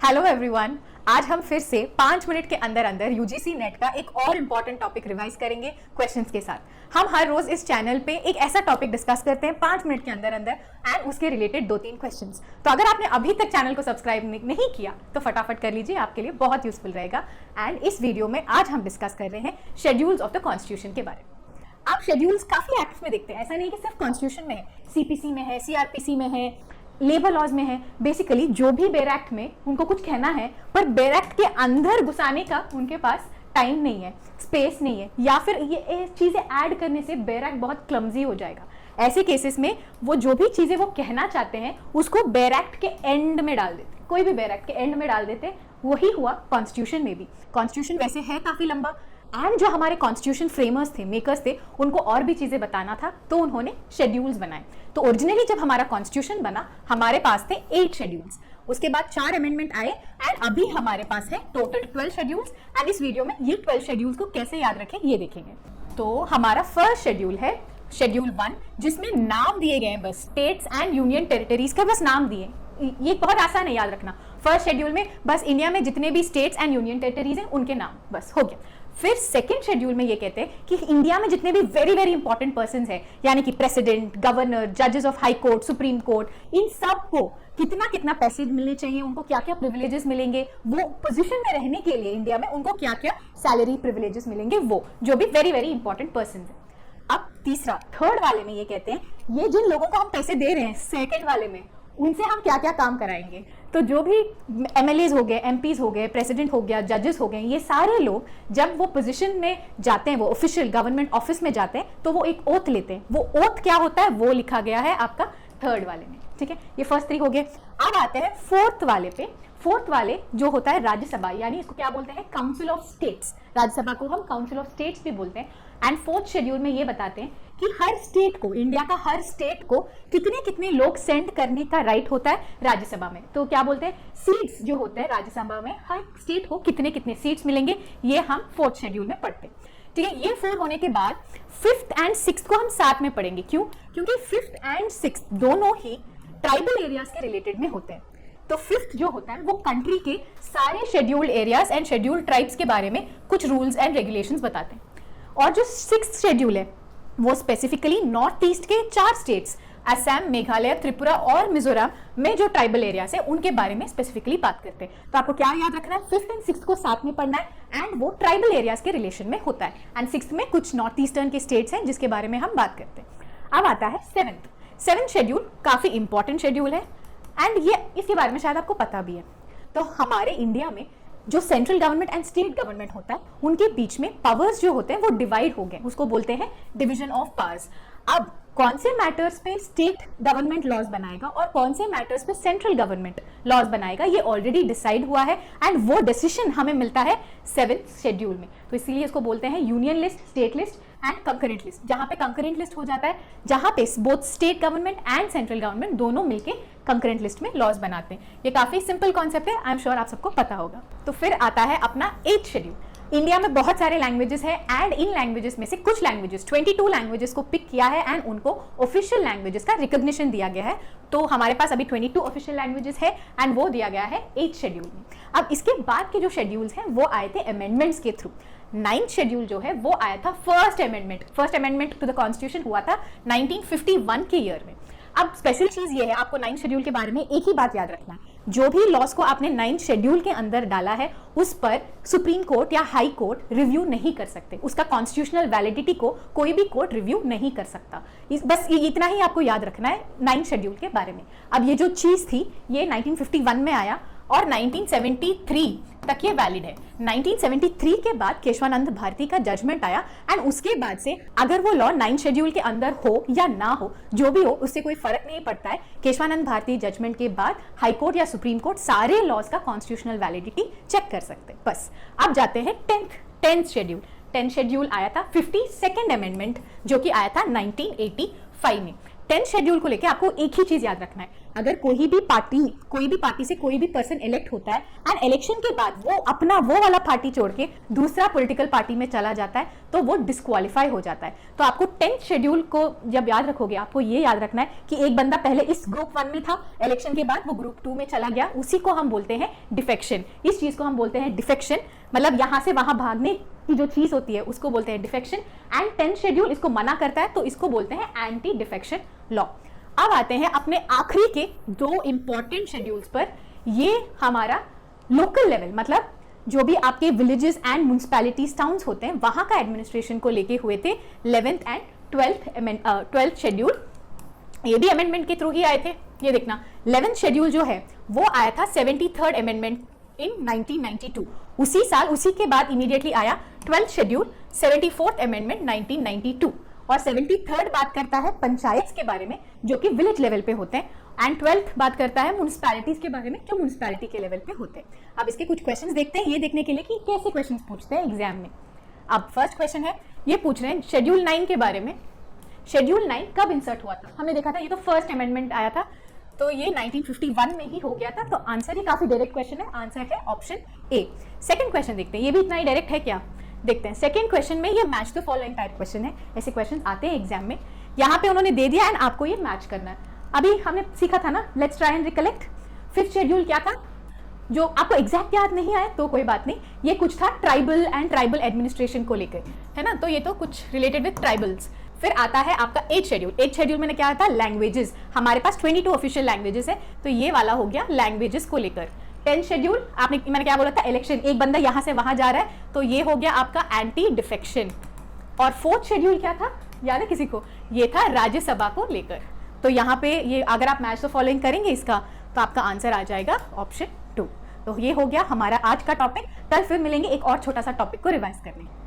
Hello everyone, आज हम फिर से 5 मिनट के अंदर अंदर यूजीसी नेट का एक और इम्पॉर्टेंट टॉपिक रिवाइज करेंगे क्वेश्चंस के साथ। हम हर रोज इस चैनल पे एक ऐसा टॉपिक डिस्कस करते हैं 5 मिनट के अंदर अंदर एंड उसके रिलेटेड 2-3 क्वेश्चंस। तो अगर आपने अभी तक चैनल को सब्सक्राइब नहीं किया तो फटाफट कर लीजिए, आपके लिए बहुत यूजफुल रहेगा। एंड इस वीडियो में आज हम डिस्कस कर रहे हैं शेड्यूल्स ऑफ द कॉन्स्टिट्यूशन के बारे में। आप शेड्यूल्स काफी एक्ट्स में देखते हैं, ऐसा नहीं कि सिर्फ कॉन्स्टिट्यूशन में है, सीपीसी में है, सीआरपीसी में है, लेबर लॉज में है। बेसिकली जो भी बेर एक्ट में उनको कुछ कहना है पर बेर एक्ट के अंदर घुसाने का उनके पास टाइम नहीं है, स्पेस नहीं है, या फिर ये चीजें ऐड करने से बेर एक्ट बहुत क्लमजी हो जाएगा। ऐसे केसेस में वो जो भी चीजें वो कहना चाहते हैं उसको बेर एक्ट के एंड में डाल देते, कोई भी बेर एक्ट के एंड में डाल देते। वही हुआ कॉन्स्टिट्यूशन में भी। कॉन्स्टिट्यूशन वैसे है काफी लंबा एंड जो हमारे कॉन्स्टिट्यूशन फ्रेमर्स थे, मेकर्स थे, उनको और भी चीजें बताना था तो उन्होंने शेड्यूल्स बनाए। तो ओरिजिनली जब हमारा कॉन्स्टिट्यूशन बना हमारे पास थे 8 शेड्यूल्स, उसके बाद 4 अमेंडमेंट आए एंड अभी हमारे पास है टोटल 12 शेड्यूल्स। एंड इस वीडियो में ये 12 शेड्यूल्स को कैसे याद रखें ये देखेंगे। तो हमारा फर्स्ट शेड्यूल है शेड्यूल 1, जिसमें नाम दिए गए हैं, बस स्टेट्स एंड यूनियन टेरिटरीज के बस नाम दिए। ये बहुत आसान है याद रखना। फर्स्ट शेड्यूल में बस इंडिया में जितने भी स्टेट्स एंड यूनियन टेरिटरीज हैं उनके नाम, बस हो गया। फिर सेकेंड शेड्यूल में ये कहते हैं कि इंडिया में जितने भी वेरी वेरी इंपॉर्टेंट पर्संस हैं, यानी कि प्रेसिडेंट, गवर्नर, जजेस of high court, supreme court, इन सब को कितना कितना पैसे मिलने चाहिए, उनको क्या क्या प्रिविलेजेस मिलेंगे, वो पोजीशन में रहने के लिए इंडिया में उनको क्या क्या सैलरी प्रिविलेजेस मिलेंगे, वो जो भी वेरी वेरी इंपॉर्टेंट पर्संस हैं। अब तीसरा, थर्ड वाले में ये कहते हैं ये जिन लोगों को हम पैसे दे रहे हैं सेकेंड वाले में, उनसे हम क्या क्या काम कराएंगे। तो जो भी एमएलएज हो गए, एमपीज हो गए, प्रेसिडेंट हो गया, जजेस हो गए, ये सारे लोग जब वो पोजीशन में जाते हैं, वो ऑफिशियल गवर्नमेंट ऑफिस में जाते हैं, तो वो एक ओथ लेते हैं। वो ओथ क्या होता है वो लिखा गया है आपका थर्ड वाले में, ठीक है। ये फर्स्ट 3 हो गए। अब आते हैं फोर्थ वाले पे। फोर्थ वाले जो होता है राज्यसभा, यानी इसको क्या बोलते हैं, काउंसिल ऑफ स्टेट्स। राज्यसभा को हम काउंसिल ऑफ स्टेट्स भी बोलते हैं। एंड फोर्थ शेड्यूल में ये बताते हैं कि हर स्टेट को, इंडिया का हर स्टेट को कितने कितने लोग सेंड करने का राइट होता है राज्यसभा में। तो क्या बोलते हैं, सीट्स जो होते हैं राज्यसभा में, हर स्टेट को कितने कितने सीट्स मिलेंगे, ये हम फोर्थ शेड्यूल में पढ़ते हैं, ठीक है। ये 4 होने के बाद 5th एंड 6th को हम साथ में पढ़ेंगे। क्यों? क्योंकि 5th एंड 6th दोनों ही ट्राइबल एरियाज के रिलेटेड में होते हैं। तो 5th जो होता है वो कंट्री के सारे scheduled areas and scheduled tribes के बारे में कुछ रूल्स एंड रेगुलेशंस बताते हैं। और जो 6th शेड्यूल है वो स्पेसिफिकली नॉर्थ ईस्ट के 4 स्टेट्स, असम, मेघालय, त्रिपुरा और मिजोरम में जो ट्राइबल एरियाज है उनके बारे में स्पेसिफिकली बात करते हैं। तो आपको क्या याद रखना है, 5th एंड 6th को साथ में पढ़ना है एंड वो ट्राइबल एरियाज के रिलेशन में होता है। एंड 6th में कुछ नॉर्थ ईस्टर्न के स्टेट्स हैं जिसके बारे में हम बात करते हैं। अब आता है 7th शेड्यूल, काफी इंपॉर्टेंट शेड्यूल है एंड ये इसके बारे में शायद आपको पता भी है। तो हमारे इंडिया में जो central government and state government होता है उनके बीच में पावर्स जो होते हैं वो डिवाइड हो गए, उसको बोलते हैं डिवीजन ऑफ पावर्स। अब कौन से मैटर्स पे स्टेट गवर्नमेंट लॉज बनाएगा और कौन से मैटर्स पे सेंट्रल गवर्नमेंट लॉज बनाएगा, ये ऑलरेडी डिसाइड हुआ है एंड वो डिसीजन हमें मिलता है 7th शेड्यूल में। तो इसीलिए इसको बोलते हैं union list, state list and concurrent list. जहां पे कंकरेंट लिस्ट हो जाता है जहां पे both state government and central government दोनों मिलके कंकरेंट लिस्ट में लॉज बनाते हैं। ये काफी सिंपल कॉन्सेप्ट है, आई एम श्योर आप सबको पता होगा। तो फिर आता है अपना 8th शेड्यूल। इंडिया में बहुत सारे लैंग्वेजेस हैं एंड इन लैंग्वेजेस में से कुछ लैंग्वेजेस, 22 लैंग्वेजेस को पिक किया है एंड उनको ऑफिशियल लैंग्वेजेस का रिकॉग्निशन दिया गया है। तो हमारे पास अभी 22 ऑफिशियल लैंग्वेजेस है एंड वो दिया गया है 8th शेड्यूल में। अब इसके बाद के जो शेड्यूल्स हैं वो आए थे अमेंडमेंट्स के थ्रू। 9th शेड्यूल जो है वो आया था first amendment to the constitution हुआ था 1951 के ईयर में। अब स्पेशल चीज ये है, आपको 9th शेड्यूल के बारे में एक ही बात याद रखना है, जो भी लॉस को आपने 9th शेड्यूल के अंदर डाला है उस पर सुप्रीम कोर्ट या हाई कोर्ट रिव्यू नहीं कर सकते, उसका कॉन्स्टिट्यूशनल वैलिडिटी को कोई भी कोर्ट रिव्यू नहीं कर सकता। बस इतना ही आपको याद रखना है 9th शेड्यूल के बारे में। अब ये जो चीज थी ये 1951 में आया और 1973 तक ये वैलिड है। 1973 के बाद केशवानंद भारती का जजमेंट आया एंड उसके बाद से अगर वो लॉ 9th शेड्यूल के अंदर हो या ना हो, जो भी हो उससे कोई फर्क नहीं पड़ता है। केशवानंद भारती जजमेंट के बाद हाई कोर्ट या सुप्रीम कोर्ट सारे लॉज का कॉन्स्टिट्यूशनल वैलिडिटी चेक कर सकते हैं। बस अब जाते हैं 10th शेड्यूल। 10th शेड्यूल आया था 52nd अमेंडमेंट जो कि आया था 1985 में। 10th शेड्यूल को लेकर आपको एक ही चीज याद रखना है, अगर कोई भी पार्टी से कोई भी पर्सन इलेक्ट होता है एंड इलेक्शन के बाद वो अपना वो वाला पार्टी छोड़ के दूसरा पॉलिटिकल पार्टी में चला जाता है तो वो डिस्क्वालीफाई हो जाता है। तो आपको 10th शेड्यूल को जब याद रखोगे आपको ये याद रखना है कि एक बंदा पहले इस ग्रुप 1 में था, इलेक्शन के बाद वो ग्रुप 2 में चला गया, उसी को हम बोलते हैं डिफेक्शन। इस चीज को हम बोलते हैं डिफेक्शन, मतलब यहां से वहां भागने की जो चीज होती है उसको बोलते हैं डिफेक्शन। एंड 10th शेड्यूल इसको मना करता है तो इसको बोलते हैं एंटी डिफेक्शन लॉ। अब आते हैं अपने आखिरी के 2 इंपॉर्टेंट शेड्यूल्स पर। ये हमारा लोकल लेवल, मतलब जो भी आपके विलेजेस एंड म्युनिसिपैलिटीज टाउन्स होते हैं वहां का एडमिनिस्ट्रेशन को लेके हुए थे 11th एंड 12th शेड्यूल। ये भी अमेंडमेंट के थ्रू ही आए थे। ये देखना 11th शेड्यूल जो है वो आया था 73rd अमेंडमेंट इन 1992। उसी साल, उसी के बाद इमीडिएटली आया 12th शेड्यूल 74th अमेंडमेंट 1992। और 73rd बात करता है पंचायत के बारे में जो कि विलेज लेवल पे होते हैं, एंड 12th बात करता है म्युनिसिपैलिटीज के बारे में जो म्युनिसिपैलिटी के लेवल पे होते हैं। अब इसके कुछ क्वेश्चंस देखते हैं ये देखने के लिए कि कैसे क्वेश्चंस पूछते हैं एग्जाम में। अब फर्स्ट क्वेश्चन है, ये पूछ रहे हैं शेड्यूल 9 के बारे में। शेड्यूल 9 कब इंसर्ट हुआ था? हमने देखा था ये तो फर्स्ट अमेंडमेंट आया था तो ये 1951 में ही हो गया था। तो आंसर ही काफी डायरेक्ट क्वेश्चन है, आंसर है ऑप्शन ए। सेकंड क्वेश्चन देखते हैं, ये भी इतना ही डायरेक्ट है क्या, देखते हैं। सेकंड क्वेश्चन में ये match the following type question है, ऐसे क्वेश्चन आते हैं एग्जाम में। यहाँ पे उन्होंने दे दिया एंड आपको ये मैच करना है। अभी हमने सीखा था ना, let's try and recollect. 5th schedule क्या था जो आपको एग्जैक्ट याद नहीं आया तो कोई बात नहीं, ये कुछ था ट्राइबल एंड ट्राइबल एडमिनिस्ट्रेशन को लेकर, है ना, तो ये तो कुछ रिलेटेड विद ट्राइबल्स। फिर आता है आपका 8th शेड्यूल। 8th शेड्यूल में क्या आता है? लैंग्वेजेस। हमारे पास 22 ऑफिशियल लैंग्वेजेस है तो ये वाला हो गया लैंग्वेजेस को लेकर। 10th शेड्यूल मैंने क्या बोला था? इलेक्शन, एक बंदा यहां से वहां जा रहा है तो ये हो गया आपका एंटी डिफेक्शन। और 4th शेड्यूल क्या था, याद है किसी को? ये था राज्यसभा को लेकर। तो यहाँ पे ये अगर आप मैच द फॉलोइंग करेंगे इसका तो आपका आंसर आ जाएगा ऑप्शन 2। तो ये हो गया हमारा आज का टॉपिक। कल फिर मिलेंगे एक और छोटा सा टॉपिक को रिवाइज करने।